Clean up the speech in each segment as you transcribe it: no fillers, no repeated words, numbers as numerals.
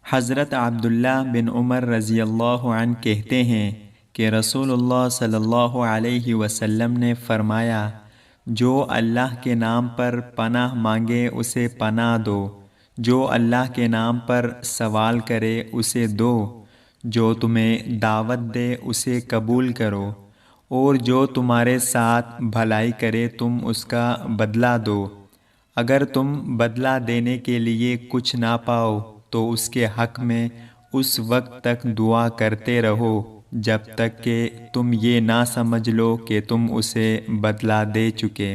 حضرت عبداللہ بن عمر رضی اللہ عنہ کہتے ہیں کہ رسول اللہ صلی اللہ علیہ وسلم نے فرمایا، جو اللہ کے نام پر پناہ مانگے اسے پناہ دو، جو اللہ کے نام پر سوال کرے اسے دو، جو تمہیں دعوت دے اسے قبول کرو، اور جو تمہارے ساتھ بھلائی کرے تم اس کا بدلہ دو۔ اگر تم بدلہ دینے کے لیے کچھ نہ پاؤ تو اس کے حق میں اس وقت تک دعا کرتے رہو جب تک کہ تم یہ نہ سمجھ لو کہ تم اسے بدلہ دے چکے۔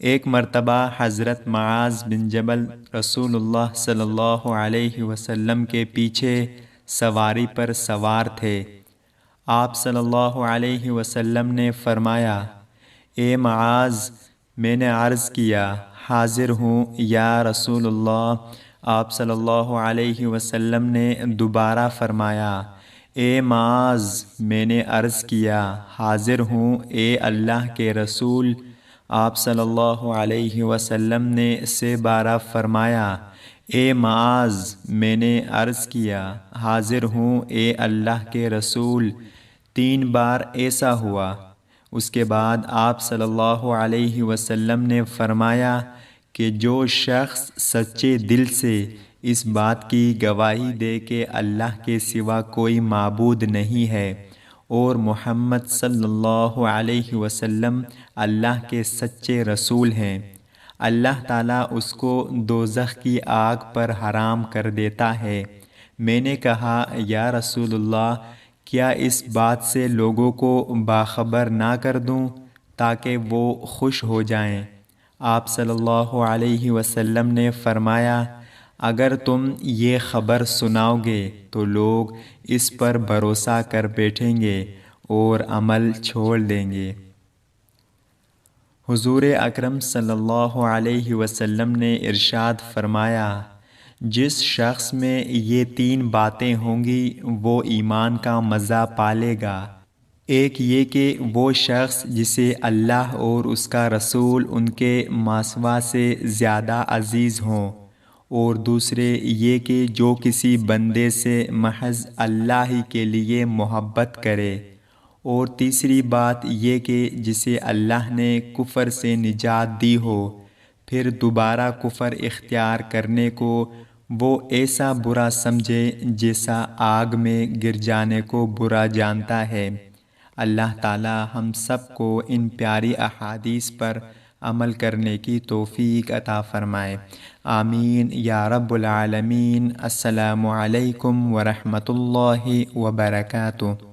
ایک مرتبہ حضرت معاذ بن جبل رسول اللہ صلی اللہ علیہ وسلم کے پیچھے سواری پر سوار تھے۔ آپ صلی اللہ علیہ وسلم نے فرمایا، اے معاذ، میں نے عرض کیا، حاضر ہوں یا رسول اللہ۔ آپ صلی اللہ علیہ وسلم نے دوبارہ فرمایا، اے معاذ، میں نے عرض کیا، حاضر ہوں اے اللہ کے رسول۔ آپ صلی اللہ علیہ وسلم نے سے بارہ فرمایا، اے معاذ، میں نے عرض کیا، حاضر ہوں اے اللہ کے رسول۔ 3 بار ایسا ہوا۔ اس کے بعد آپ صلی اللہ علیہ وسلم نے فرمایا کہ جو شخص سچے دل سے اس بات کی گواہی دے کہ اللہ کے سوا کوئی معبود نہیں ہے اور محمد صلی اللہ علیہ وسلم اللہ کے سچے رسول ہیں، اللہ تعالیٰ اس کو دوزخ کی آگ پر حرام کر دیتا ہے۔ میں نے کہا، یا رسول اللہ، کیا اس بات سے لوگوں کو باخبر نہ کر دوں تاکہ وہ خوش ہو جائیں؟ آپ صلی اللہ علیہ وسلم نے فرمایا، اگر تم یہ خبر سناؤ گے تو لوگ اس پر بھروسہ کر بیٹھیں گے اور عمل چھوڑ دیں گے۔ حضور اکرم صلی اللہ علیہ وسلم نے ارشاد فرمایا، جس شخص میں یہ 3 باتیں ہوں گی وہ ایمان کا مزہ پالے گا۔ ایک یہ کہ وہ شخص جسے اللہ اور اس کا رسول ان کے ماسوا سے زیادہ عزیز ہوں، اور دوسرے یہ کہ جو کسی بندے سے محض اللہ ہی کے لیے محبت کرے، اور تیسری بات یہ کہ جسے اللہ نے کفر سے نجات دی ہو، پھر دوبارہ کفر اختیار کرنے کو وہ ایسا برا سمجھے جیسا آگ میں گر جانے کو برا جانتا ہے۔ اللہ تعالی ہم سب کو ان پیاری احادیث پر عمل کرنے کی توفیق عطا فرمائے، آمین یا رب العالمین۔ السلام علیکم ورحمۃ اللہ وبرکاتہ۔